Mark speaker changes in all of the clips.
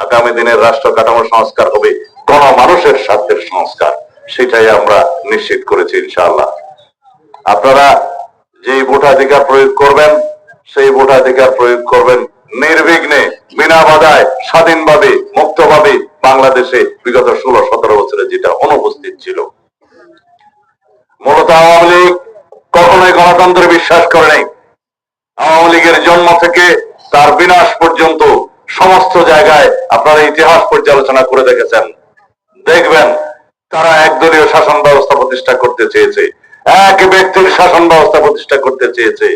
Speaker 1: আগামী দিনের রাষ্ট্র কাঠামো সংস্কার হবে গণমানুষের স্বার্থের সংস্কার, সেটাই আমরা নিশ্চিত করেছি ইনশাআল্লাহ। আপনারা যে ভোটাধিকার প্রয়োগ করবেন সেই ভোটাধিকার প্রয়োগ করবেন নির্বিঘ্নে, বিনা বাধায়, স্বাধীনভাবে, মুক্তভাবে বাংলাদেশে বিগত 16-17 বছরে যেটা অনুপস্থিত ছিল। মূলত আওয়ামী লীগ কখনোই গণতন্ত্রে বিশ্বাস করে নাই। আওয়ামী লীগের জন্ম থেকে তার বিনাশ পর্যন্ত সমস্ত জায়গায় আপনারা ইতিহাস পর্যালোচনা করে দেখেছেন, দেখবেন তারা একদলীয় শাসন ব্যবস্থা প্রতিষ্ঠা করতে চেয়েছে, এক ব্যক্তির শাসন ব্যবস্থা প্রতিষ্ঠা করতে চেয়েছে।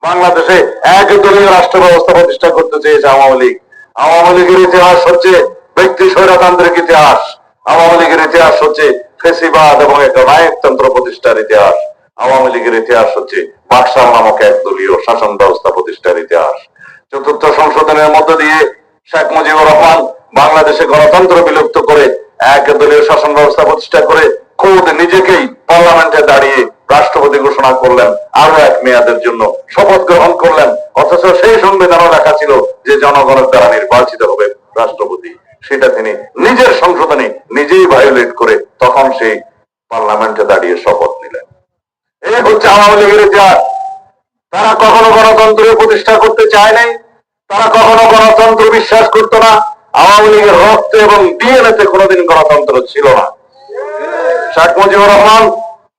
Speaker 1: বাংলাদেশে একদলীয় রাষ্ট্র ব্যবস্থা প্রতিষ্ঠা করতে চেয়েছে আওয়ামী লীগ। আওয়ামী লীগের ইতিহাস হচ্ছে ব্যক্তি স্বৈরতান্ত্রিক ইতিহাস। আওয়ামী লীগের ইতিহাস হচ্ছে ফেসিবাদ এবং একটা নায়কতন্ত্র প্রতিষ্ঠার ইতিহাস। আওয়ামী লীগের ইতিহাস হচ্ছে বাকশাল নামক একদলীয় শাসন ব্যবস্থা প্রতিষ্ঠার ইতিহাস। চতুর্থ সংশোধনের মধ্য দিয়ে শেখ মুজিবুর রহমান বাংলাদেশে গণতন্ত্র বিলুপ্ত করে একদলীয় শাসন ব্যবস্থা প্রতিষ্ঠা করে খোদ নিজেকেই পার্লামেন্টে দাঁড়িয়ে রাষ্ট্রপতি ঘোষণা করলেন, আরো এক মেয়াদের জন্য শপথ গ্রহণ করলেন। অথচ সেই সংবিধানও লেখা ছিল যে জনগণের দ্বারা নির্বাচিত হবে রাষ্ট্রপতি। সেটা তিনি নিজের সংশোধনে নিজেই ভায়োলেট করে তখন সেই পার্লামেন্টে দাঁড়িয়ে শপথ নিলেন। এই হচ্ছে আওয়ামী লীগের ইতিহাস। তারা কখনো গণতন্ত্র প্রতিষ্ঠা করতে চায় নাই, তারা কখনো গণতন্ত্র বিশ্বাস করত না। আওয়ামী লীগের রক্ত এবং ডিএনএতে কোনোদিন গণতন্ত্র ছিল না। শেখ মুজিবুর রহমান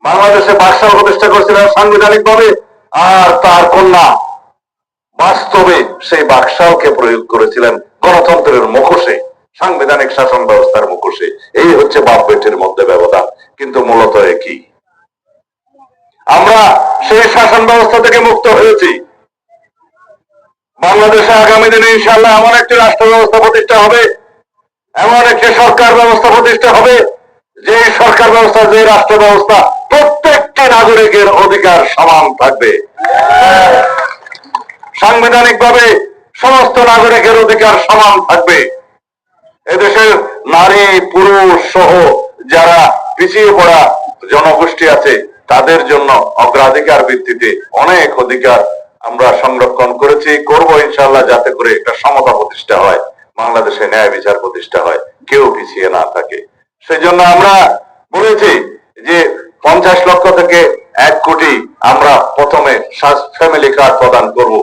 Speaker 1: বাংলাদেশে বাকশাল প্রতিষ্ঠা করেছিলেন সাংবিধানিক ভাবে, আর তার কন্যা বাস্তবে সেই বাকশালকে প্রয়োগ করেছিলেন গণতন্ত্রের মুখোশে, সাংবিধানিক শাসন ব্যবস্থার মুখোশে। এই হচ্ছে বাপ বেটির মধ্যে ব্যবধান, কিন্তু মূলত একই। আমরা সেই শাসন ব্যবস্থা থেকে মুক্ত হয়েছি। বাংলাদেশে আগামী দিনে ইনশাআল্লাহ এমন একটি রাষ্ট্র ব্যবস্থা প্রতিষ্ঠা হবে, এমন একটি সরকার ব্যবস্থা প্রতিষ্ঠা হবে, যে সরকার ব্যবস্থা, যে রাষ্ট্র ব্যবস্থা প্রত্যেকটি নাগরিকের অধিকার সমান থাকবে। সাংবিধানিক ভাবে সমস্ত নাগরিকের অধিকার সমান থাকবে। এদেশের নারী পুরুষ সহ যারা পিছিয়ে পড়া জনগোষ্ঠী আছে তাদের জন্য অগ্রাধিকার ভিত্তিতে অনেক অধিকার আমরা সংরক্ষণ করেছি, করব ইনশাআল্লাহ, যাতে করে একটা সমতা প্রতিষ্ঠা হয়, বাংলাদেশে ন্যায় বিচার প্রতিষ্ঠা হয়, কেউ পিছিয়ে না থাকে। সেই জন্য আমরা বলেছি যে 50 লক্ষ থেকে 1 কোটি আমরা প্রথমে ফ্যামিলি কার্ড প্রদান করব।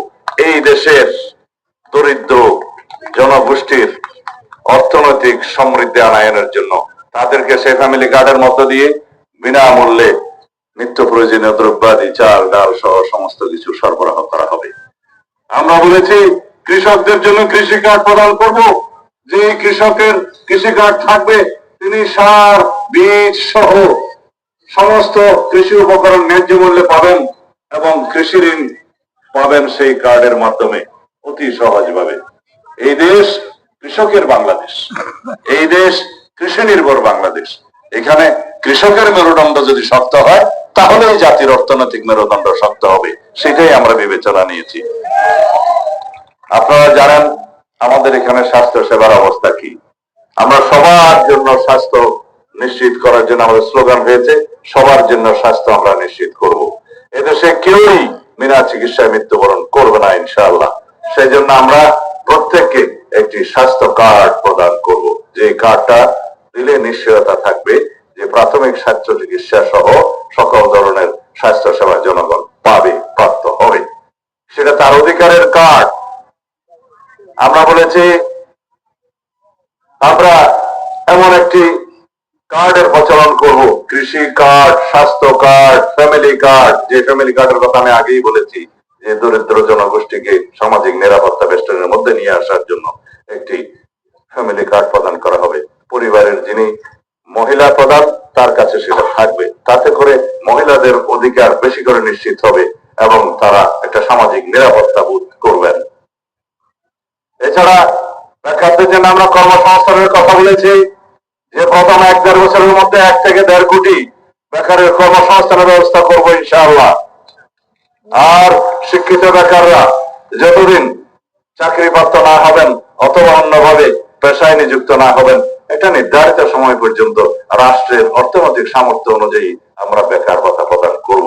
Speaker 1: এই দেশের দরিদ্র জনগোষ্ঠীর অর্থনৈতিক সমৃদ্ধি আনয়নের জন্য তাদেরকে সেই ফ্যামিলি কার্ডের মধ্য দিয়ে বিনামূল্যে নিত্য প্রয়োজনীয় দ্রব্যাদি, চাল ডাল সহ সমস্ত কিছু সরবরাহ করা হবে। আমরা বলেছি কৃষকদের জন্য কৃষি কার্ড প্রদান করব। যে কৃষকের কৃষি কার্ড থাকবে তিনি সার, বীজ সহ সমস্ত কৃষি উপকরণ ন্যায্য মূল্যে পাবেন এবং কৃষি ঋণ পাবেন সেই কার্ডের মাধ্যমে অতি সহজভাবে। এই দেশ কৃষকের বাংলাদেশ, এই দেশ কৃষি নির্ভর বাংলাদেশ। এখানে কৃষকের মেরুদণ্ড যদি শক্ত হয় তাহলে জাতির অর্থনৈতিক মেরুদণ্ড শক্ত হবে, সেটাই আমরা বিবেচনা নিয়েছি। আপনারা জানেন আমাদের এখানে স্বাস্থ্য সেবার অবস্থা কি। আমরা সবার জন্য স্বাস্থ্য নিশ্চিত করার জন্য আমাদের স্লোগান হয়েছে, সবার জন্য স্বাস্থ্য আমরা নিশ্চিত করব। এদেশে কেউই বিনা চিকিৎসায় মৃত্যুবরণ করবে না ইনশাআল্লাহ। সেই জন্য আমরা প্রত্যেককে একটি স্বাস্থ্য কার্ড প্রদান করব, যে কার্ডটা দিলে নিশ্চয়তা থাকবে যে প্রাথমিক স্বাস্থ্য চিকিৎসা সহ সকল ধরনের স্বাস্থ্য সেবা জনগণ পাবে, প্রাপ্ত হবে। সেটা তার অধিকারের কার্ড। আমরা বলেছি আমরা এমন একটি কার্ডের প্রচলন করব, কৃষি কার্ড, স্বাস্থ্য কার্ড, ফ্যামিলি কার্ড। যে ফ্যামিলি কার্ডের কথা আমি আগেই বলেছি, যে দরিদ্র জনগোষ্ঠীকে সামাজিক নিরাপত্তা বেষ্টনের মধ্যে নিয়ে আসার জন্য একটি ফ্যামিলি কার্ড প্রদান করা হবে। পরিবারের যিনি মহিলা প্রধান তার কাছে সেটা থাকবে, তাতে করে মহিলাদের অধিকার বেশি করে নিশ্চিত হবে এবং তারা একটা সামাজিক নিরাপত্তা বোধ করবেন। এছাড়া বেকারদের জন্য আমরা কর্মসংস্থানের কথা বলেছি, যে প্রথম 1-1.5 বছরের মধ্যে 1 থেকে 1.5 কোটি বেকারের কর্মসংস্থানের ব্যবস্থা করবো ইনশাআল্লাহ। আর শিক্ষিত বেকাররা যতদিন চাকরি প্রাপ্ত না হবেন অথবা অন্যভাবে পেশায় নিযুক্ত না হবেন, এটা নির্ধারিত সময় পর্যন্ত রাষ্ট্রের অর্থনৈতিক সামর্থ্য অনুযায়ী আমরা বেকার ভাতা প্রদান করব।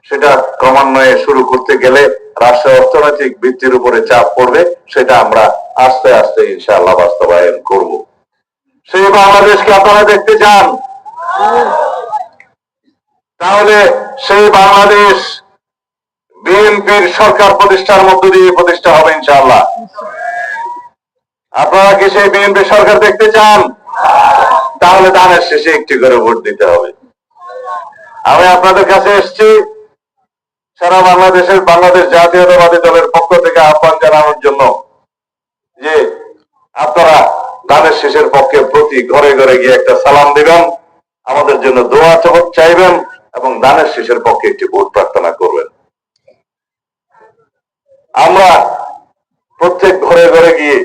Speaker 1: সেটা ক্রমান্বয়ে শুরু করতে গেলে রাষ্ট্রের অর্থনৈতিক ভিত্তির উপরে চাপ পড়বে, সেটা আমরা আস্তে আস্তে ইনশাআল্লাহ বাস্তবায়ন করব। বাংলাদেশকে আপনারা দেখতে চান, তাহলে সেই বাংলাদেশ বিএনপির সরকার প্রতিষ্ঠার মধ্য দিয়ে প্রতিষ্ঠা হবে ইনশাআল্লাহ। আপনারা কি সেই বিএনপি সরকার দেখতে চান? তাহলে ধানের শেষে একটি করে ভোট দিতে হবে। আমি আপনাদের কাছে এসেছি সারা বাংলাদেশের বাংলাদেশ জাতীয়তাবাদী দলের পক্ষ থেকে আহ্বান জানানোর জন্য যে আপনারা ধানের শেষের পক্ষে প্রতি ঘরে ঘরে গিয়ে একটা সালাম দিবেন, আমাদের জন্য দোয়া চাইবেন এবং ধানের শেষের পক্ষে একটি ভোট প্রার্থনা করবেন। আমরা প্রত্যেক ঘরে ঘরে গিয়ে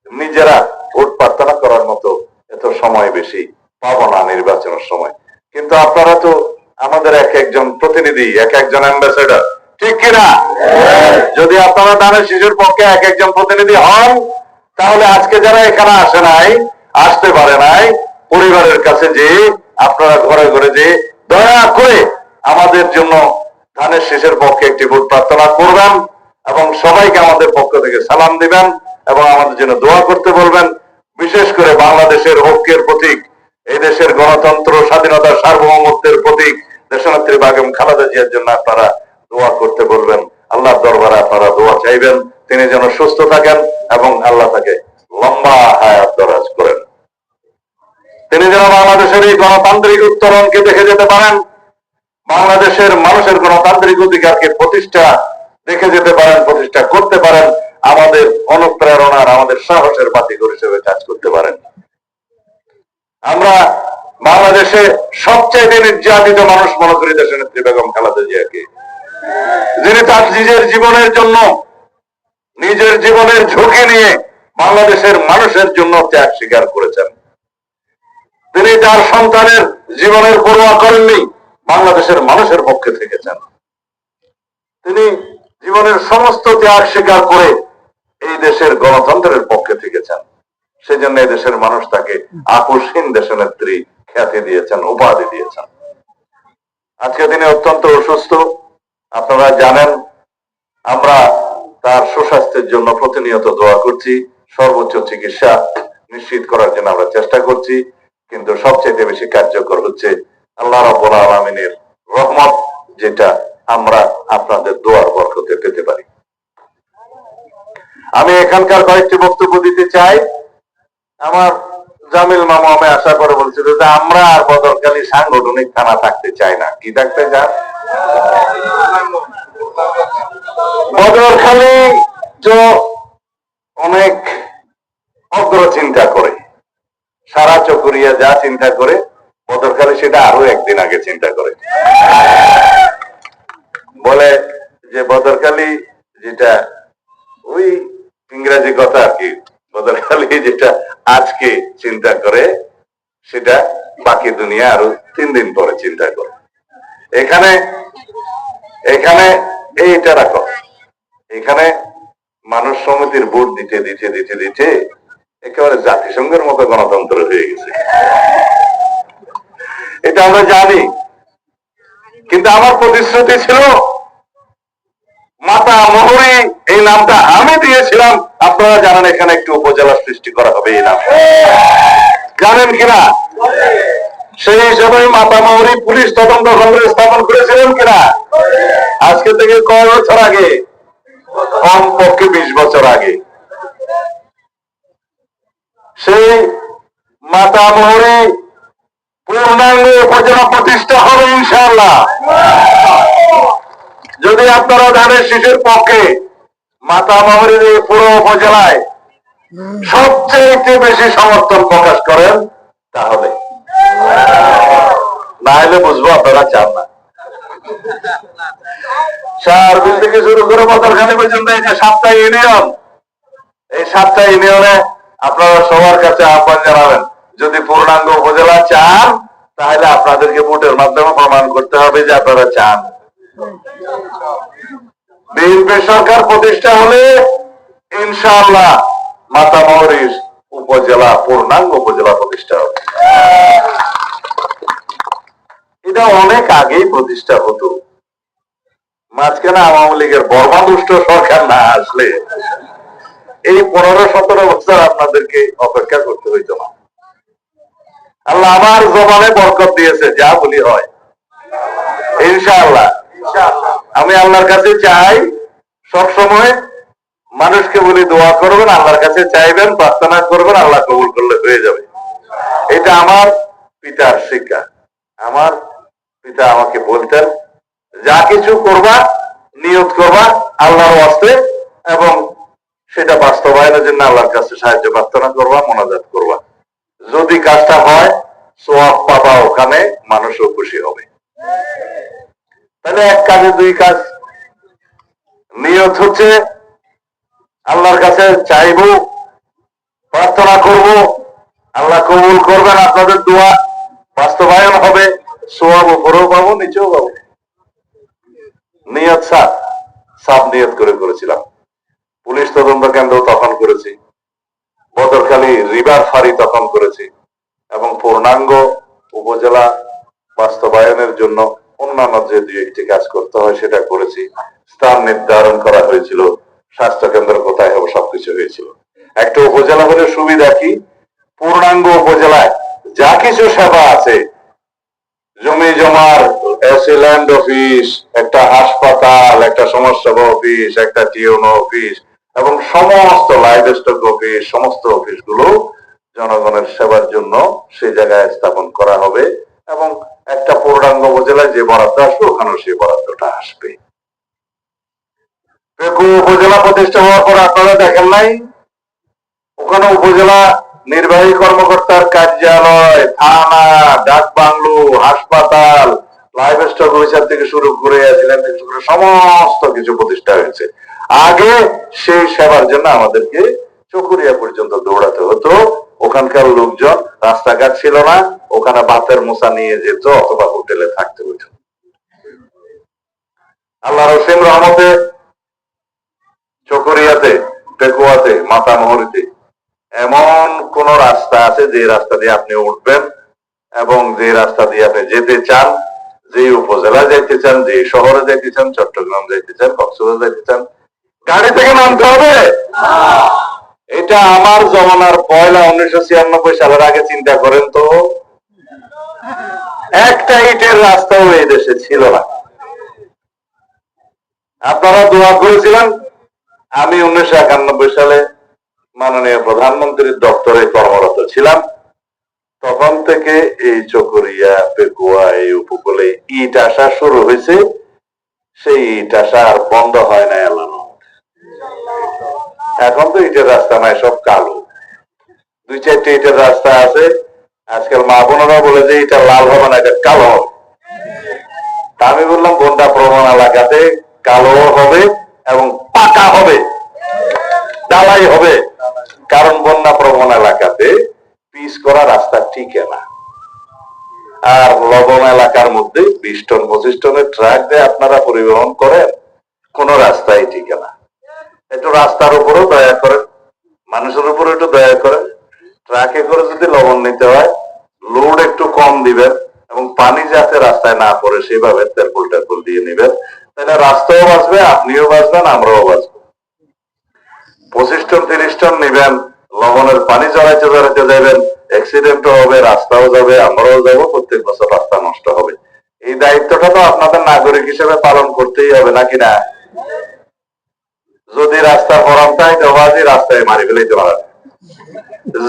Speaker 1: নিজেরা ভোট প্রার্থনা করার মতো এত সময় বেশি পাবো না নির্বাচনের সময়, কিন্তু আপনারা তো আমাদের এক একজন প্রতিনিধি, এক একজন অ্যাম্বাসেডর, ঠিক কিনা? যদি আপনারা ধানের শিশুর পক্ষে এক একজন প্রতিনিধি হন, তাহলে আজকে যারা এখানে আসে নাই, আসতে পারে নাই, পরিবারের কাছে যে আপনারা ঘরে ঘরে যে দয়া করে আমাদের জন্য ধানের শেষের পক্ষে একটি ভোট প্রার্থনা করবেন এবং সবাইকে আমাদের পক্ষ থেকে সালাম দিবেন এবং আমাদের জন্য দোয়া করতে বলবেন। বিশেষ করে বাংলাদেশের ঐক্যের প্রতীক, এই দেশের গণতন্ত্র, স্বাধীনতা, সার্বভৌমত্বের প্রতীক দেশনেত্রী বেগম খালেদা জিয়ার জন্য আপনারা দোয়া করতে বলবেন। আল্লাহর দরবারে আপনারা দোয়া চাইবেন তিনি যেন সুস্থ থাকেন এবং আল্লাহ তাকে লম্বা হায়াত দরাজ করেন। তিনি যেন বাংলাদেশের এই গণতান্ত্রিক উত্তরণকে দেখে যেতে পারেন, বাংলাদেশের মানুষের গণতান্ত্রিক অধিকারকে প্রতিষ্ঠা দেখে যেতে পারেন, প্রতিষ্ঠা করতে পারেন, আমাদের অনুপ্রেরণার, আমাদের সাহসের বাতিঘর হিসেবে কাজ করতে পারেন। আমরা বাংলাদেশে সবচেয়ে নির্যাতিত মানুষ মনে করি দেশনেত্রী বেগম খালেদা জিয়াকে, যিনি তার নিজের জীবনের জন্য, নিজের জীবনের ঝুঁকি নিয়ে বাংলাদেশের মানুষের জন্য ত্যাগ স্বীকার করেছেন। তিনি তার সন্তানের জীবনের পরোয়া করেননি, বাংলাদেশের মানুষের পক্ষে থেকেছেন। তিনি জীবনের সমস্ত ত্যাগ স্বীকার করে এই দেশের গণতন্ত্রের পক্ষে থেকেছেন। সেজন্য এই দেশের মানুষ তাকে আপোষহীন দেশনেত্রী খ্যাতি দিয়েছেন, উপাধি দিয়েছেন। আজকে তিনি অত্যন্ত অসুস্থ, আপনারা জানেন। আমরা তার সুস্বাস্থ্যের জন্য প্রতিনিয়ত দোয়া করছি, সর্বোচ্চ চিকিৎসা নিশ্চিত করার জন্য আমরা চেষ্টা করছি, কিন্তু সবচেয়ে বেশি কার্যকর হচ্ছে আল্লাহ রাব্বুল আলামিনের রহমত, যেটা আমরা আপনাদের দোয়ার বরকতে পেতে পারি। আমি এখানকার কয়েকটি বক্তব্য দিতে চাই। আমার জামিল মামা আমি আশা করে বলছিল যে আমরা আর বদরকালী সাংগঠনিক থানা থাকতে চাই না। কি থাকতে চান? বদরখালী তো অনেক অগ্র চিন্তা করে, সারা চকরিয়া যা চিন্তা করে বদরখালী সেটা আরো একদিন আগে চিন্তা করে। বলে যে বদরখালী যেটা ওই ইংরেজি কথা আর কি, বদরখালী যেটা আজকে চিন্তা করে সেটা বাকি দুনিয়া আরো 3 দিন পরে চিন্তা করে। এখানে এখানে এইটা রাখো, এখানে মানুষ সমিতির ভোট দিতে দিতে দিতে দিতে একেবারে জাতিসংঘের মতো গণতন্ত্র হয়ে গেছে, এটা আমরা জানি। কিন্তু আমার প্রতিশ্রুতি ছিল, মাতা মোহরী এই নামটা আমি দিয়েছিলাম, আপনারা জানেন এখানে একটি উপজেলা সৃষ্টি করা হবে এই নাম, জানেন কিনা? সেই হিসাবে মাতা মোহরী পুলিশ তদন্ত কেন্দ্র স্থাপন করেছিলেন কিনা? আজকে থেকে কয় বছর আগে? কমপক্ষে 20 বছর আগে। সেই মাতা মোহরী পূর্ণাঙ্গ উপজেলা প্রতিষ্ঠা হবে ইনশাআল্লাহ। যদি আপনারা ধানের শীষের পক্ষে মাতা মোহরীর এই পুরো উপজেলায় সবচেয়ে বেশি সমর্থন প্রকাশ করেন, তাহলে, না হলে বুঝবো আপনারা চান না। সারবিল থেকে শুরু করে বদরখালী পর্যন্ত এই যে 7টা ইউনিয়ন, এই 7টা ইউনিয়নে আপনারা সবার কাছে আহ্বান জানাবেন, যদি পূর্ণাঙ্গ উপজেলা চান তাহলে আপনাদেরকে ভোটের মাধ্যমে প্রমাণ করতে হবে যে আপনারা চান। বিএনপি সরকার প্রতিষ্ঠা হলে ইনশাআল্লাহ মাতা মোহরীর উপজেলা পূর্ণাঙ্গ উপজেলা প্রতিষ্ঠা হবে। এটা অনেক আগেই প্রতিষ্ঠা হতো, মাঝখানে আওয়ামী লীগের বর্মাদুষ্ট সরকার না আসলে এই 15-17 বছর আপনাদেরকে অপেক্ষা করতে হইতো না। আল্লাহ আমার জবানে বরকত দিয়েছে, যা বলি হয় ইনশাআল্লাহ। আমি আল্লাহর কাছে চাই সবসময়, মানুষকে বলি দোয়া করবেন, আল্লাহর কাছে চাইবেন, প্রার্থনা করবেন, আল্লাহ কবুল করলে হয়ে যাবে। এটা আমার পিতার শিক্ষা। আমার পিতা আমাকে বলতেন, যা কিছু করবা নিয়ত করবা আল্লাহর ওয়াস্তে, এবং সেটা বাস্তবায়নের জন্য আল্লাহর কাছে সাহায্য প্রার্থনা করবা, মোনাজাত করবা। যদি কাজটা হয় সওয়াব পাবা, ওখানে মানুষও খুশি হবে। তাহলে এক কাজে দুই কাজ। নিয়ত হচ্ছে আল্লাহর কাছে চাইবো, প্রার্থনা করব, আল্লাহ কবুল করবেন, আপনাদের দোয়া বাস্তবায়ন হবে, সওয়াব উপরেও পাবো, নিচেও পাবো। নিয়ত সাফ নিয়ত করে করেছিলাম। পুলিশ তদন্ত কেন্দ্র তখন করেছি, বদরখালী রিভার ফাঁড়ি তখন করেছি, এবং পূর্ণাঙ্গ উপজেলা বাস্তবায়নের জন্য অন্যান্য যে দুই একটি কাজ করতে হয় সেটা করেছি। স্থান নির্ধারণ করা হয়েছিল, স্বাস্থ্য কেন্দ্র কোথায় হবে, সবকিছু হয়েছিল। একটা উপজেলা হলে সুবিধা কি, পূর্ণাঙ্গ উপজেলায় যা কিছু সেবা আছে, জমি জমার ল্যান্ড অফিস, একটা হাসপাতাল, একটা সমাজসেবা অফিস, একটা টিওনো অফিস, এবং সমস্ত লাইভ স্টক অফিস, সমস্ত অফিসগুলো জনগণের সেবার জন্য সেই জায়গায় স্থাপন করা হবে, এবং একটা পূর্ণাঙ্গ উপজেলায় যে বরাদ্দ আসবে ওখানেও সেই বরাদ্দটা আসবে। উপজেলা প্রতিষ্ঠা হওয়ার পর আপনারা দেখেন নাই, ওখানে উপজেলা নির্বাহী কর্মকর্তার কার্যালয়, থানা, ডাক বাংলো, হাসপাতাল, লাইভ স্টক অফিসার থেকে শুরু করে সমস্ত কিছু প্রতিষ্ঠা হয়েছে। আগে সেই সেবার জন্য আমাদেরকে চকুরিয়া পর্যন্ত দৌড়াতে হতো। ওখানকার লোকজন, রাস্তাঘাট ছিল না, ওখানে ভাতের মোছা নিয়ে যেত অথবা হোটেলে থাকতে হতো। আল্লাহ রসিম রহমতে চকরিয়াতে, পেকুয়াতে, মাতামহরিতে এমন কোন রাস্তা আছে যে রাস্তা দিয়ে আপনি উঠবেন এবং যে রাস্তা দিয়ে আপনি যেতে চান, যে উপজেলা যাইতে চান, যে শহরে যাইতে চান, চট্টগ্রাম যাইতে চান, কক্সবাজার যাইতে চান, গাড়ি থেকে নামতে হবে। এটা আমার জমানার পয়লা 1996 সালের আগে চিন্তা করেন তো, একটা ইটের রাস্তাও এই দেশে ছিল না। আপনারা দোয়া করেছিলেন। আমি 1991 সালে মাননীয় প্রধানমন্ত্রীর দপ্তরে কর্মরত ছিলাম। তখন থেকে এই চকরিয়া, পেকুয়া, এই উপকূলে ইট আসা শুরু হয়েছে। সেই ইট আসা আর বন্ধ হয় না। এখন তো ইটের রাস্তা নাই, সব কালো। দুই চারটে ইটের রাস্তা আছে। আজকাল মা বোনেরা বলে যে এটা লাল হবে না, এটা কালো হবে। তা আমি বললাম বন্যা প্রবণ এলাকাতে কালো হবে এবং পাকা হবে, ঢালাই হবে। কারণ বন্যা প্রবণ এলাকাতে পিচ করা রাস্তা টিকে না। আর লবণ এলাকার মধ্যে 20 টন 25 টনের ট্রাক দিয়ে আপনারা পরিবহন করেন, কোন রাস্তায় টিকে না। একটু রাস্তার উপরেও দয়া করেন, মানুষের উপরে একটু দয়া করেন। ট্রাকে করে যদি লবণ নিতে হয়, লোড একটু কম দিবেন এবং পানি যাতে রাস্তায় না পড়ে সেভাবে তেরপল টেরপল দিয়ে নিবেন। তাহলে রাস্তাও বাঁচবে, আপনিও বাঁচবেন, আমরাও বাঁচবো। 25 টন 30 টন নিবেন, লবণের পানি চড়াইতে চড়াইতে যাবেন, অ্যাক্সিডেন্টও হবে, রাস্তাও যাবে, আমরাও যাবো, প্রত্যেক বছর রাস্তা নষ্ট হবে। এই দায়িত্বটা তো আপনাদের নাগরিক হিসেবে পালন করতেই হবে, নাকি না? যদি রাস্তা ফরাম তাই দেওয়াজি রাস্তায় মারি ফেলাইতে পারেন।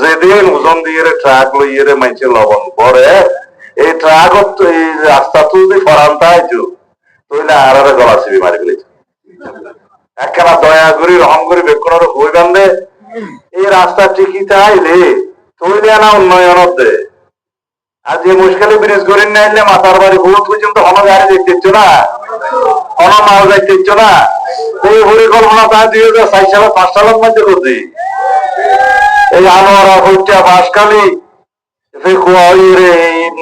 Speaker 1: যেদিন ওজন দিয়ে ট্রাক লইয়ে মাইছে লবণ পরে, এই ট্রাক এই রাস্তা তো যদি ফরাম তাইতো তৈলে আর গলা চিবি মারি ফেলেছে। একখানা দয়া করি রহম করি বেক্ষণের বই বান্ধে এই রাস্তা টিকিতে আইলে তৈলে না উন্নয়ন দে। আর যে মুশকিলে ব্রিজ করেন না আইলে মাথার বাড়ি বহুত পর্যন্ত হন গাড়ি দেখতে না, হন মাল দেখতে না। এই পরিকল্পনা তা 2004 সালে 5 সালের মধ্যে করছি। এই আনোয়ারা হইটা বাঁশখালী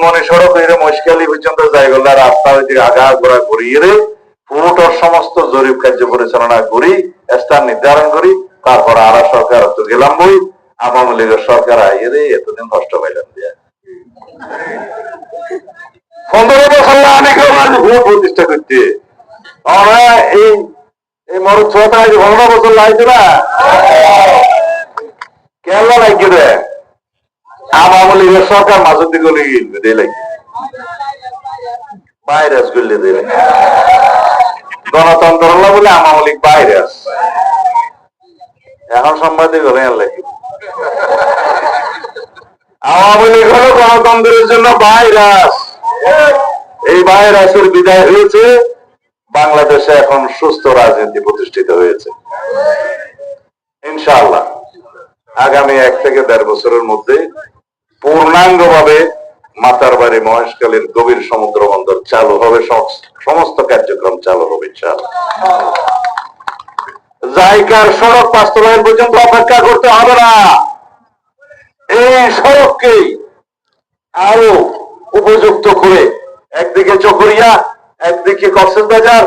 Speaker 1: মনে সড়ক মশকালি পর্যন্ত জায়গা রাস্তা হইতে আগা ঘোরা করিয়ে ফুটর সমস্ত জরিপ কার্য পরিচালনা করি, স্থান নির্ধারণ করি। তারপর আর সরকার তো গেলাম বই, আওয়ামী লীগের সরকার আইয়ে এতদিন কষ্ট পাইলাম দিয়া 15 বছর আমি ভোট প্রতিষ্ঠা করতে এই মরদ ছোটা 15 বছর লাগছে না, কেন লাগছে রে? আওয়ামী লীগের সরকার মাঝের দিকে দিলে ভাইরাস গুলি দিলে গণতন্ত্র হলো বলে আওয়ামী লীগ ভাইরাস। এখন সাংবাদিক হলে লেখি আওয়ামী লীগ হলো গণতন্ত্রের জন্য ভাইরাস। এই ভাইরাসের বিদায় হয়েছে, বাংলাদেশে এখন সুস্থ রাজনীতি প্রতিষ্ঠিত হয়েছে। ইনশাআল্লাহ আগামী 1 থেকে 1.5 বছরের মধ্যে পূর্ণাঙ্গভাবে মাতারবাড়ি মহেশখালীর গভীর সমুদ্র বন্দর চালু হবে, সমস্ত কার্যক্রম চালু হবে ইনশাআল্লাহ। জায়গার সড়ক বাস্তবায়ন পর্যন্ত অপেক্ষা করতে হবে না। এই সড়ককেই আরো উপযুক্ত করে একদিকে চকরিয়া, একদিকে কক্সবাজার,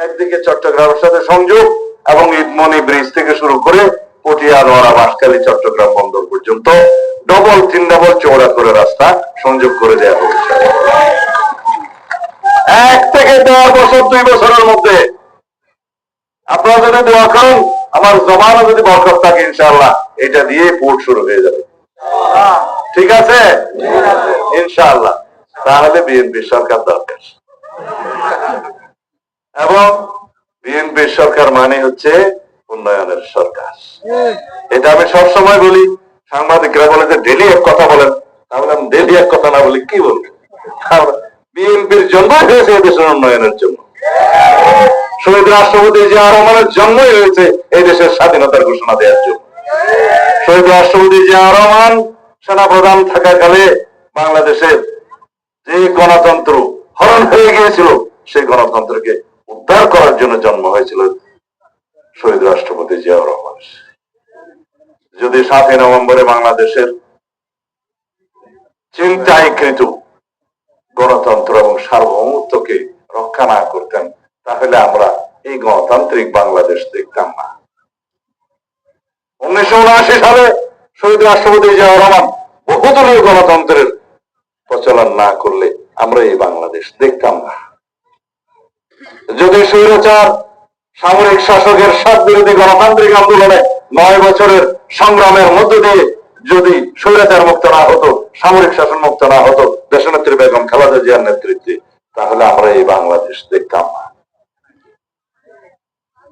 Speaker 1: একদিকে চট্টগ্রামের সাথে সংযোগ এবং ইটমনি ব্রিজ থেকে শুরু করে পটিয়া, নোয়ারা, বাঁশখালী, চট্টগ্রাম বন্দর পর্যন্ত ডবল 3 ডবল চওড়া করে রাস্তা সংযোগ করে দেওয়া হবে 1 থেকে 1.5 বছর 2 বছরের মধ্যে। আপনারা যদি দোয়া করেন, আমার জমানো যদি বরকত থাকে, ইনশাআল্লাহ এটা দিয়ে পোর্ট শুরু হয়ে যাবে। ঠিক আছে ইনশাআল্লাহ। তাহলে বিএনপি সরকার দরকার, এবং বিএনপি সরকার মানে হচ্ছে উন্নয়নের সরকার। এটা আমি সবসময় বলি। সাংবাদিকরা বলে যে ডেলি এক কথা বলেন, তাহলে আমি ডেলি এক কথা না বলি কি বলবো? বিএনপির জন্ম হয়েছে দেশের উন্নয়নের জন্য। শহীদ রাষ্ট্রপতি জিয়াউর রহমানের জন্মই হয়েছে এই দেশের স্বাধীনতার ঘোষণা দেওয়ার জন্য। শহীদ রাষ্ট্রপতি জিয়াউর রহমান সেনাপ্রধান থাকাকালে বাংলাদেশের যে গণতন্ত্র হরণ হয়ে গিয়েছিল, সেই গণতন্ত্রকে উদ্ধার করার জন্য জন্ম হয়েছিল শহীদ রাষ্ট্রপতি জিয়াউর রহমান। যদি 7 নভেম্বরে বাংলাদেশের চিন্তায়কৃত গণতন্ত্র এবং সার্বভৌমত্বকে রক্ষা না করতেন, তাহলে আমরা এই গণতান্ত্রিক বাংলাদেশ দেখতাম না। 1979 সালে শহীদ রাষ্ট্রপতি জিয়াউর রহমান বহুদলীয় গণতন্ত্রের প্রচলন না করলে আমরা এই বাংলাদেশ দেখতাম না। যদি স্বৈরাচার সামরিক শাসকের স্বাদ বিরোধী গণতান্ত্রিক আন্দোলনে 9 বছরের সংগ্রামের মধ্য দিয়ে যদি স্বৈরাচার মুক্ত না হতো, সামরিক শাসন মুক্ত না হতো দেশনেত্রী বেগম খালেদা জিয়ার নেতৃত্বে, তাহলে আমরা এই বাংলাদেশ দেখতাম না।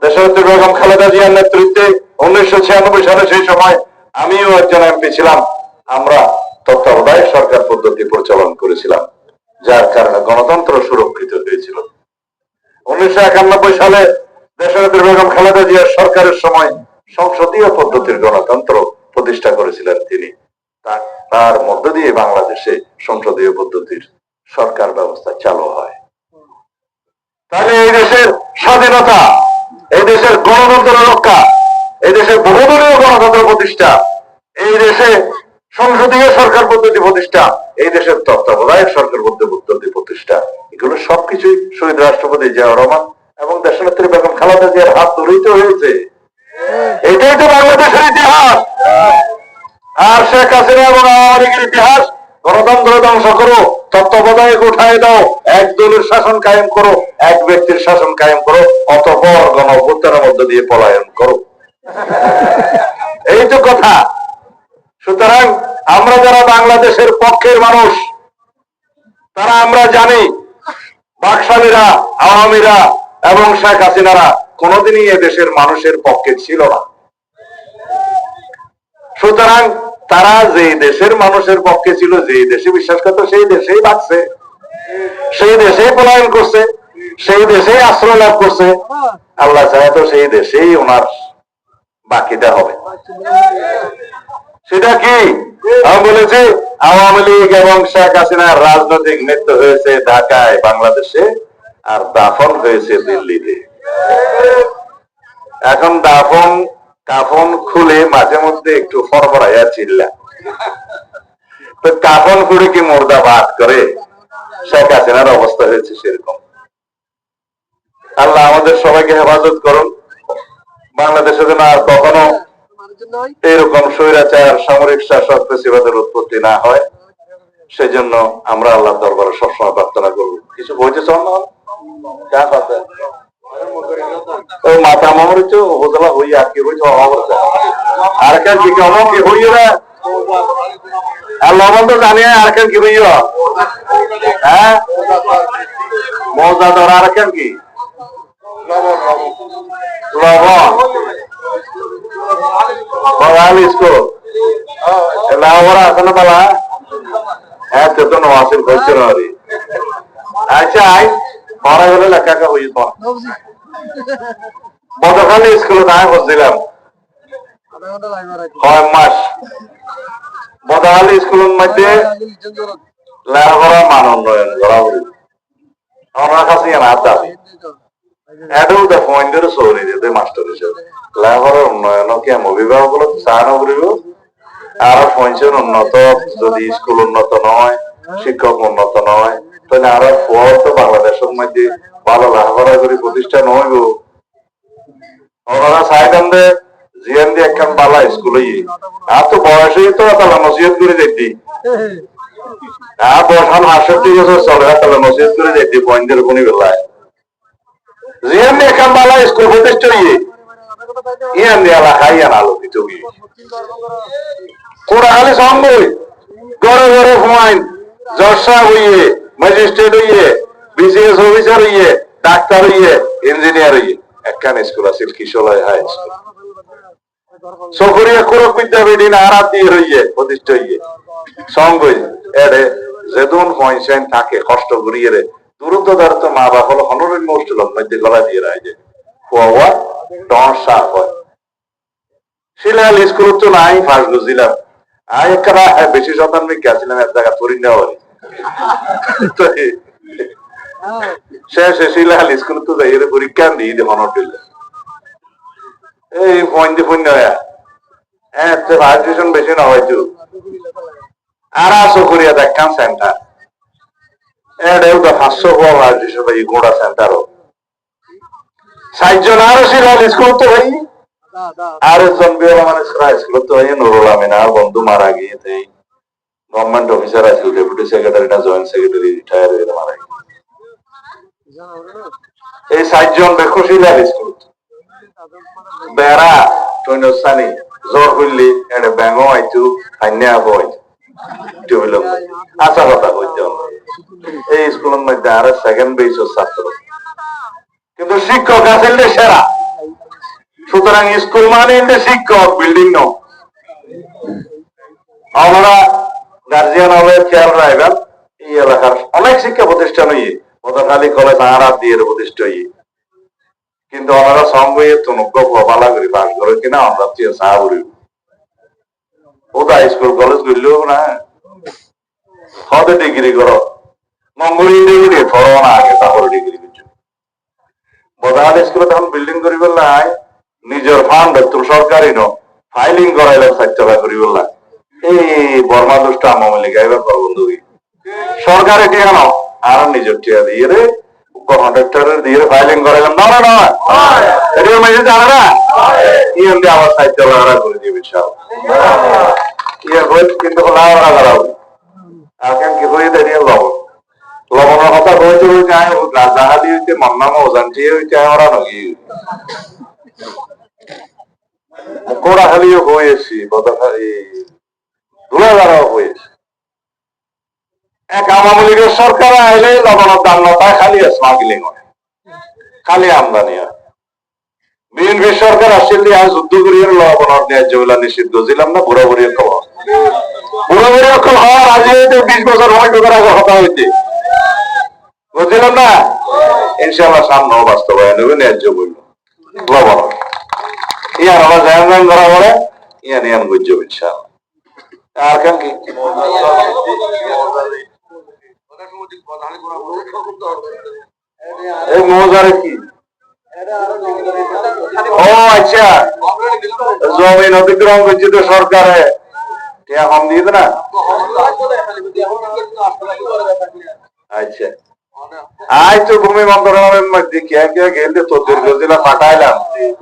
Speaker 1: দেশনেত্রী বেগম খালেদা জিয়ার নেতৃত্বে 1996 সালে, সেই সময় আমিও একজন এমপি ছিলাম, আমরা তত্ত্বাবধায়ক সরকার পদ্ধতি প্রচলন করেছিলাম, যার কারণে গণতন্ত্র সুরক্ষিত হয়েছিল। 1991 সালে দেশনেত্রী বেগম খালেদা জিয়ার সরকারের সময় সংসদীয় পদ্ধতির গণতন্ত্র প্রতিষ্ঠা করেছিলেন তিনি। তার মধ্য দিয়ে বাংলাদেশে সংসদীয় পদ্ধতির সরকার ব্যবস্থা চালু হয়। তাহলে এই দেশের স্বাধীনতা, এই দেশের গণতন্ত্র রক্ষা, এই দেশের বহুদলীয় গণতন্ত্র প্রতিষ্ঠা, এই দেশে সংসদীয় সরকার পদ্ধতি প্রতিষ্ঠা, এই দেশের তত্ত্বাবধায়ক সরকার পদ্ধতি প্রতিষ্ঠা, এগুলো সবকিছুই শহীদ রাষ্ট্রপতি জিয়াউর রহমান এবং দেশনেত্রী বেগম খালেদা জিয়ার হাত ধরেই তো হয়েছে। এটাই তো বাংলাদেশের ইতিহাস। আর শেখ হাসিনা এবং আওয়ামী লীগের ইতিহাস, গণতন্ত্র ধ্বংস করো, তত্ত্বাবধায়ক উঠায় দাও, এক দলের শাসন কায়েম করো, এক ব্যক্তির শাসন কায়েম করো, অতঃপর গণঅভ্যুত্থানের মধ্য দিয়ে পলায়ন করো। এই তো কথা। সুতরাং আমরা যারা বাংলাদেশের পক্ষের মানুষ, তারা আমরা জানি বাকশালীরা, আওয়ামীরা এবং শেখ হাসিনারা কোনোদিনই এ দেশের মানুষের পক্ষে ছিল না। সুতরাং তারা যে দেশের মানুষের পক্ষে ছিল, যে দেশে বিশ্বাস করতো, সেই দেশেই বাঁচছে, সেই দেশেই পলায়ন করছে, সেই দেশেই আশ্রয় লাভ করছে। আল্লাহ চাহে তো সেই দেশেই ওনার বাকিটা হবে। সেটা কি? আমি বলেছি আওয়ামী লীগ এবং শেখ হাসিনার রাজনৈতিক মৃত্যু হয়েছে ঢাকায়, বাংলাদেশে, আর দাফন হয়েছে দিল্লিতে। এখন কাফন খুলে মাঝে মধ্যে একটু ফরফরাইয়া চিল্লা, তো কাফন খুলে কি মুর্দা বাদ করে? শেখ হাসিনার অবস্থা হয়েছে সেরকম। আল্লাহ আমাদের সবাইকে হেফাজত করুন। বাংলাদেশে যেন আর কখনো এরকম স্বৈরাচার সামরিক শাসক ফ্যাসিবাদের উৎপত্তি না হয়, সেজন্য আমরা আল্লাহর দরবারে সবসময় প্রার্থনা করব। কিছু বলতে চান না? মাথা মামরিচ উপজেলা হইয়া কি হইছে, আর কি অনেক হইয়ে না আর লবণ তো জানি আর কেন কি ভাইয়া হ্যাঁ মজা ধর আর কেন কি লবণ বড়ালি স্কুল লাহোরা আছে না তালা হ্যাঁ তো নওয়াসিল করছে না আচ্ছা আই পড়া গেলে লেখা হই বদখালি স্কুলে দায় করছিলাম 6 মাস বদখালি স্কুলের মধ্যে লেখাপড়া মান উন্নয়ন করা হল আমার কাছে না দাবি এটাও তো পয়েন্টের সৌরি যেতে মাস্টার হিসেবে লেখাপড়ার উন্নয়ন কেমন অভিভাবক গুলো চানো করিব আরো পঞ্চায়েত উন্নত যদি স্কুল উন্নত নয় শিক্ষক উন্নত নয় তাহলে আরো পর তো বাংলাদেশের মধ্যে ভালো লেখাপড়া করে প্রতিষ্ঠান হইব ওনারা চাইতাম যে জিয়ান দিয়ে একখান বালা স্কুলে আর তো বয়সেই তো তাহলে নসিহত করে যেতি আর বসান ৬৮ বছর চলে তাহলে নসিহত করে যেতি পয়েন্টের কোনি বেলায় জিয়ান দিয়ে একখান বালা স্কুল প্রতিষ্ঠা ইয়ান দিয়ে এলাকায় ইয়ান আলোকিত হইয়ে কোরআনে সম্ভব গড়ে গড়ে হুমায়ুন জর্সা হইয়ে ম্যাজিস্ট্রেট হইয়ে বিসিএস অফিসার হইয়ে ডাক্তার হইয়ে ইঞ্জিনিয়ার হইয়ে একখান স্কুল আছে কিশোরয় হাই স্কুল সফরিয়া কুরক বিদ্যাপীঠ আরাত দিয়ে হইয়ে প্রতিষ্ঠা হইয়ে সঙ্গ এড়ে যেদুন পয়সাইন থাকে কষ্ট করিয়ে রে দূরত্ব দাঁড়াতো মা বাপ হলো হনরের মোস্টল মধ্যে গলা দিয়ে রাখে খোয়া টন সাপ হয় শিলাল স্কুল তো নাই ফার্স্ট বুঝিলাম আয় একটা বেশি শতাংশ গেছিলাম এক জায়গা তরি নেওয়া শেষে শিলাল স্কুল তো যাই পরীক্ষা দিই দেখুন এই পয়েন্টে পূর্ণ হ্যাঁ ভাইব্রেশন বেশি না হয়তো আর আসো করিয়া দেখান সেন্টার এটাও তো 500 বল ভাইব্রেশন ভাই গোড়া সেন্টারও 60 জন আরো শিলাল স্কুল তো ভাই আর একজন বিরমান স্কুল তো ভাই নুরুল আমিন আর বন্ধু মারা গিয়েছে গভর্নমেন্ট অফিসার আছে ডেপুটি সেক্রেটারি না জয়েন্ট সেক্রেটারি রিটায়ার হয়ে মারা গিয়েছে এই 60 জন দেখো শিলাল স্কুল বেড়া টৈনসানি জ্বর হইলে এটা ব্যাঙও আইতু হান্যা বই হইল আশা কথা কইতে এই স্কুলের মধ্যে আর সেকেন্ড বেসের ছাত্র কিন্তু শিক্ষক আছেন সেরা সুতরাং স্কুল মানে শিক্ষক বিল্ডিং ন আমরা গার্জিয়ান হলে খেয়াল রাখবেন এই এলাকার অনেক শিক্ষা প্রতিষ্ঠান হইয়ে মতখালী কলেজ আরাত দিয়ে প্রতিষ্ঠা হইয়ে কিন্তু ওনারা সঙ্গে তনুজ্ঞ পালা করি বাস করে কিনা আমরা চা করি ওদা স্কুল কলেজ করলেও না হতে ডিগ্রি করো মঙ্গল ডিগ্রি ফরো না আগে তারপরে ডিগ্রি করছো বদাহাল স্কুলে তখন বিল্ডিং করি বললাই নিজের ফান্ড তোর সরকারি ন ফাইলিং করাইলাম 60 টাকা করি বললাম এই বর্মা দুষ্ট আমলি গাইবার পর বন্ধু সরকারি টিয়া ন আর নিজের টিয়া দিয়ে রে কন্ট্রাক্টরের দিয়ে ফাইলিং করাইলাম না না না এটা মেসেজ জানা না ইয়ে আবার 60 টাকা করে দিবে সব ইয়ে হয়ে কিন্তু লাউরা করাও আর কেন কি হয়ে দাঁড়িয়ে লবণের কথা হয়েছে যায় জাহাদি হইতে মন্নাম ওজানটি হইতে ওরা নাকি কোড়া খালিও হয়েছি বদখালি ধুলাগারাও হয়েছে এক আওয়ামী লীগের সরকার আইলে লবণের দাম নতায় খালি স্মাগলিং হয় খালি আমদানি হয় বিএনপি সরকার আসছিল আজ যুদ্ধ করিয়ে লবণের ন্যায্য বলে নিষিদ্ধ ছিলাম না বুড়াবুড়ি অক্ষল বুড়াবুড়ি অক্ষল হওয়ার আজ 20 বছর হয় ঢোকার আগে হতা হইতে বুঝছিলাম না ইনশাআল্লাহ সামনেও বাস্তবায়ন হবে ন্যায্য বলল লবণ ইয়ার আবার জায়গান করা বলে ইয়া নিয়ম বুঝছো ইনশাআল্লাহ আর কেন কি এই মজারে কি ও আচ্ছা জমিন অতিক্রম করছে তো সরকারে কম দিয়ে না আচ্ছা আজ তো ভূমি মন্ত্রণালয়ের মধ্যে কে কে গেলে তো দীর্ঘ জেলা পাঠাইলাম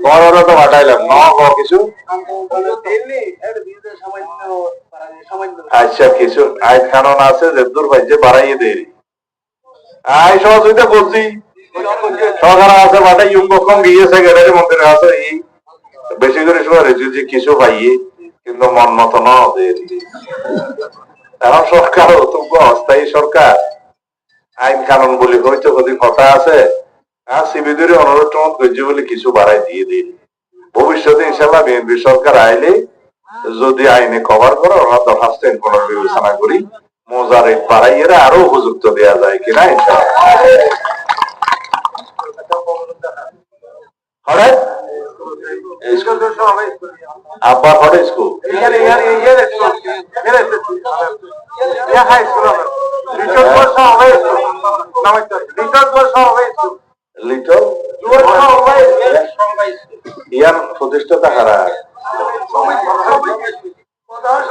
Speaker 1: বড় তো পাঠাইলাম ন কিছু আচ্ছা কিছু আইন কানুন আছে যে দূর ভাইজে বাড়াইয়ে দেয় আই সহযোগিতা করছি সরকার আছে পাঠাই ইউম কম গিয়েছে গেলের মন্দিরে আছে এই বেশি করে সময় রেজুজি কিছু পাইয়ে কিন্তু মন মতো ন এখন সরকার অস্থায়ী সরকার আইন কানুন বলি হয়তো যদি কথা আছে সিবিদের অনুরোধ টমত করছে বলে কিছু বাড়াই দিয়ে দিন ভবিষ্যতে ইনশাল্লাহ বিএনপি সরকার আইলে যদি আইনে কভার করে ওরা দরখাস্ত পুনর্বিবেচনা করি মজা রেট বাড়াইয়ে আরো উপযুক্ত দেওয়া যায় কিনা আব্বা হরে স্কুল লিটল ইয়ার প্রতিষ্ঠাতা হারা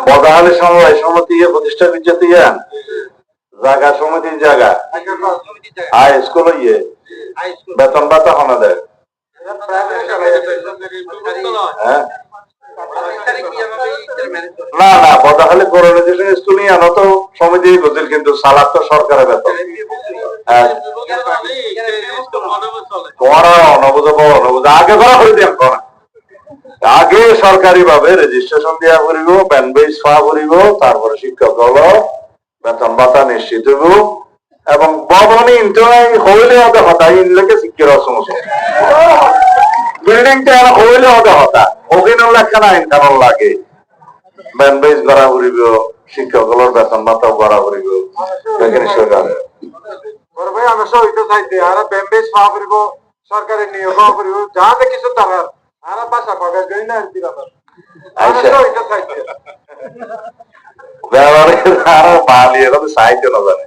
Speaker 1: পদাহালি সমবায় সমিতি প্রতিষ্ঠা বিদ্যাতে ইয়ান জায়গা সমিতির জায়গা হাই স্কুল ইয়ে বেতন ভাতা হনা দেয় না না পদাহালি কোরআনাইজেশন স্কুল নিয়ে আনো তো সমিতি গতির কিন্তু সালাদ তো সরকারের বেতন আগে করা হয়ে দিয়ে আগে সরকারি ভাবে রেজিস্ট্রেশন দেওয়া করিব প্যান বেস পাওয়া করিব তারপরে শিক্ষক হল বেতন ভাতা নিশ্চিত হইব এবং ভবনে ইন্টারনেট হইলে হতে হতা ইনলেকে শিক্ষার সমস্যা বিল্ডিংটা হইলে হতে হতা ওখানে লেখা আইন কানুন লাগে প্যান বেস করা করিব শিক্ষক হলের বেতন ভাতাও করা করিব
Speaker 2: সরকারের নিয়োগ করিব যা কিছু তারা আর বাসা পাবে না আর কি
Speaker 1: সাহিত্য না জানে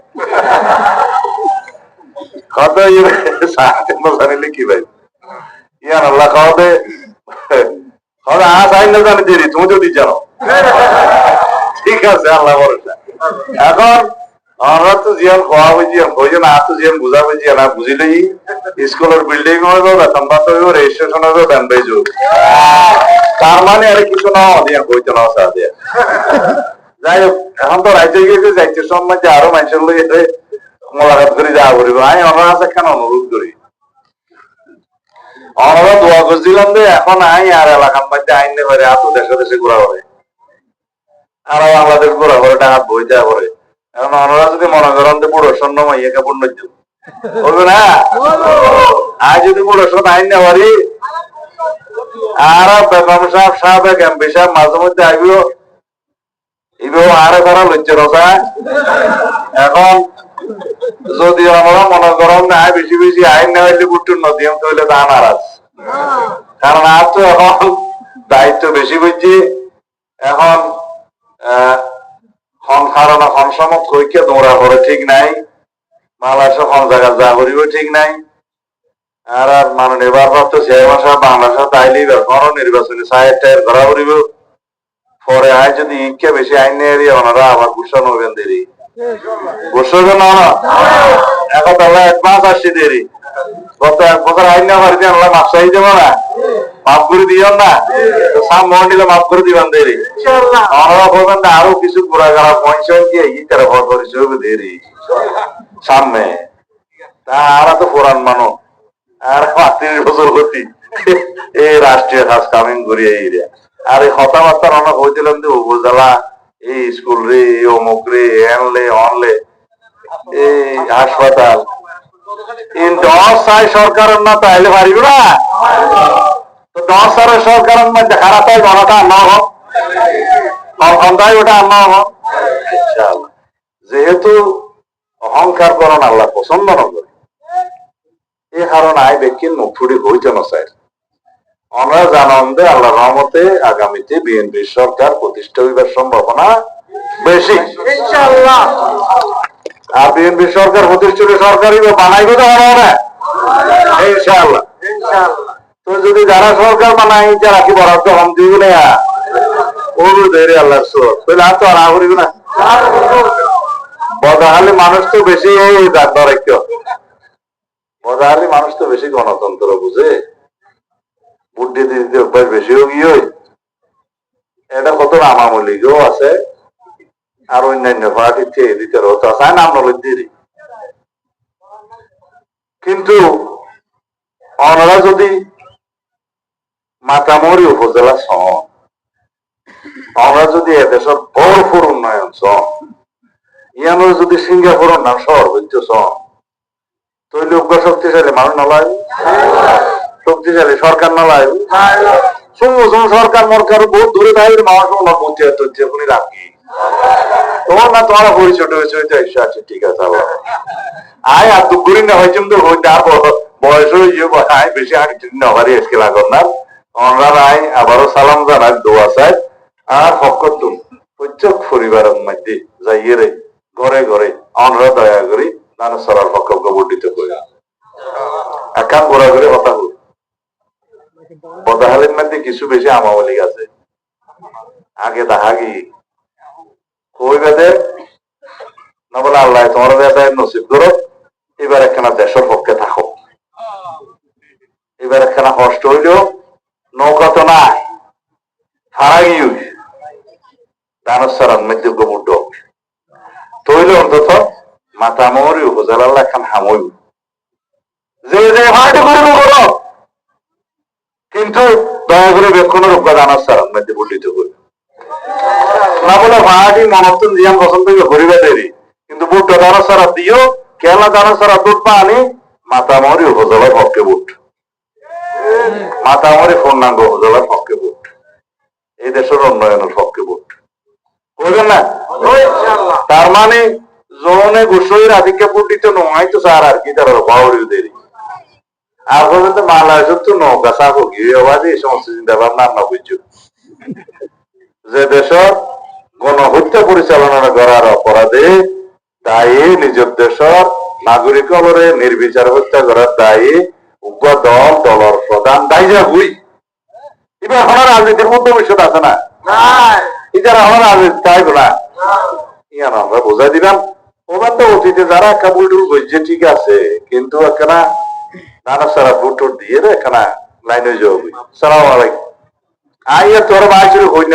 Speaker 1: কত সাহিত্য না জানিলে কি ভাই ইয়ার আল্লাহ খাওয়াতে সাহিত্য জানি দেরি তুমি যদি জানো ঠিক আছে আল্লাহ ভরসা এখন আমরা তো জিয়ান খাওয়া হয়েছি হয়ে না তো জিয়ান বুঝা হয়েছি না বুঝিলেই স্কুলের বিল্ডিং হইব বেতন ভাতা হইব রেজিস্ট্রেশন হইব ব্যান বেজ তার মানে আর কিছু না দিয়া হইতো না দিয়া যাই হোক এখন তো রাজ্যে গিয়েছে যাইতে সময় যে আরো মানুষের লোক এতে মোলাকাত করে যাওয়া করিব আমি ওনার আছে কেন অনুরোধ করি ওনারা দোয়া করছিলাম যে এখন আই আর এলাকার মধ্যে আইন নেবে এত দেশে দেশে ঘোরা করে আর বাংলাদেশ ঘোরা করে টাকা বই দেওয়া করে এখন ওনারা যদি মনে করেন যে বুড়ো স্বর্ণ মাইয়াকে পূর্ণ বলবে না আর যদি বুড়ো স্বর্ণ আইন নেওয়ারি আর বেগম সাহেব সাহেব এমপি সাহেব মাঝে মধ্যে আইবিও এবার আরে করা লজ্জা রসা এখন যদি আমরা মনে করেন না বেশি বেশি আইন নেওয়াইলে বুটুর নদী হইলে তা নারাজ কারণ আর তো এখন দায়িত্ব বেশি বুঝছি এখন সমত কইকে দৌড়া করে ঠিক নাই বাংলাদেশে কোন জায়গা যা করিব ঠিক নাই আর আর মাননীয় ভারপ্রাপ্ত চেয়ারম্যান সাহেব বাংলাদেশে তাইলে এবার নির্বাচনী সাহেব টাইর ধরা করিব পরে আয় যদি ইকে বেশি আইন নিয়ে ওনারা আবার ঘোষণা হবেন দেরি ঘোষণা না এখন তাহলে অ্যাডভান্স আসছে দেরি গত এক বছর আইন না পারি আল্লাহ মাপ চাই দেবো না মাফ করে দিও না সাম মন্ডিলে মাফ করে দিবেন দেরি ওনারা বলবেন আরো কিছু ঘোরা গেলা পয়সা দিয়ে ইটারে ভর করেছে দেরি সামনে তারা তো পুরান মানুষ আর ৩৫ বছর হতি এই রাষ্ট্রীয় কাজ কামিং করিয়া এই আর এই কথাবার্তা অনেক হয়েছিলাম যে উপজেলা এই স্কুল রে অমুক রে এনলে অনলে এই হাসপাতাল সরকারের না তাইলে পারিব না তো 10 সালের সরকারের মধ্যে খারাপ হয় গণটা আনা হোক ক্ষমতায় ওটা আনা হোক যেহেতু অহংকার করেন আল্লাহ পছন্দ না করে এ কারণে আয় ব্যক্তির মুখ ফুটে হইতে না চাই আমরা জানান যে আল্লাহ রহমতে আগামীতে বিএনপি সরকার প্রতিষ্ঠা হইবার সম্ভাবনা বেশি ইনশাআল্লাহ আর বিএনপি সরকার প্রতিষ্ঠিত সরকারই বানাইবে তো না ইনশাআল্লাহ তো যদি যারা সরকার বানাই যারা কি বরাদ্দ হম দিব না ওরও ধরে আল্লাহ তাহলে আর তো আর করিব না বদাহালি মানুষ তো বেশি এই দরাক্য বদাহালি মানুষ তো বেশি গণতন্ত্র বুঝে বুদ্ধি দিতে অভ্যাস বেশি গিয়ে এটা কত আমামলিগও আছে আর অন্যান্য পার্টির ভিতরে হতো আছে নাম নলদি কিন্তু ওনারা যদি মাতামরি উপজেলা আমরা যদি এদেশের ভরপুর উন্নয়ন চন ইয়ানো যদি সিঙ্গাপুর না শহর বুঝছ চন তুই লোক শক্তিশালী মানুষ নলায় শক্তিশালী সরকার নলায় সরকার মরকার বহুত দূরে থাকবে মানুষ ওনার বুদ্ধি হচ্ছে উনি রাখি তোমার না তোমার পরিচয় হয়েছে আছে ঠিক আছে আয় আর দুপুরি না হয়েছে তো বয়স হয়ে আয় বেশি হাঁটি নবারই আজকে লাগন না অনরা আয় আবারও সালাম জানাই দোয়া চাই আর ফকতুম প্রত্যেক পরিবারের মধ্যে যাইয়ে রে ঘরে ঘরে অনরা দয়া করি নানা সরার পক্ষ বর্ধিত করে একান ঘোরা ঘুরে কথা হল বদাহালের মধ্যে কিছু বেশি আমাবলিক আছে আগে দাহাগি কই বেদে না বলে আল্লাহ তোমার বেদায় নসিব করো এবার একখানা দেশের পক্ষে থাকো এবার একখানা কষ্ট হইল নৌকা তো নাই হারাই দানসারার মধ্যে গোবর ডোক তৈল অন্তত মাথা মরি উপজেলার একখান হামই যে যে ভাইটা করব করো কিন্তু দয়া করে বেক্ষণের উপর দানসারার মধ্যে বর্ধিত করি না বলে ভাড়াটি মনত্তন জিয়ান পছন্দ করিবে দেরি কিন্তু বুটটা দানসারা দিও কেলা দানসারা দুধ পানি মাতামরি উপজেলার পক্ষে বুট মাতামরি পূর্ণাঙ্গ উপজেলার পক্ষে বুট এই দেশের উন্নয়নের পক্ষে বুট বুঝলেন না তার মানে জনে ঘুষইর আদিকে বুট দিতে নয় তো স্যার আর কি তার বাউরি দেরি আর পর্যন্ত মালা তো নৌকা সাবো গিয়ে এই সমস্ত চিন্তা ভাবনা না বুঝছো যে দেশের গণহত্যা পরিচালনা করার অপরাধে দায়ী নিজের দেশের নাগরিক হলরে নির্বিচার হত্যা করার দায়ী উগ্র দল দলের প্রধান দায়ী যা হই এবার আমার রাজনীতির মধ্যে ভবিষ্যৎ আছে না এটার আমার রাজনীতি তাই না ইয়ান আমরা বোঝাই দিলাম ওবার তো অতীতে যারা কাবুল টুল বলছে ঠিক আছে কিন্তু একখানা নানা সারা বুট দিয়ে একখানা লাইনে যাবি সালাম আলাইকুম আইয়া তোর ভাই শুরু হই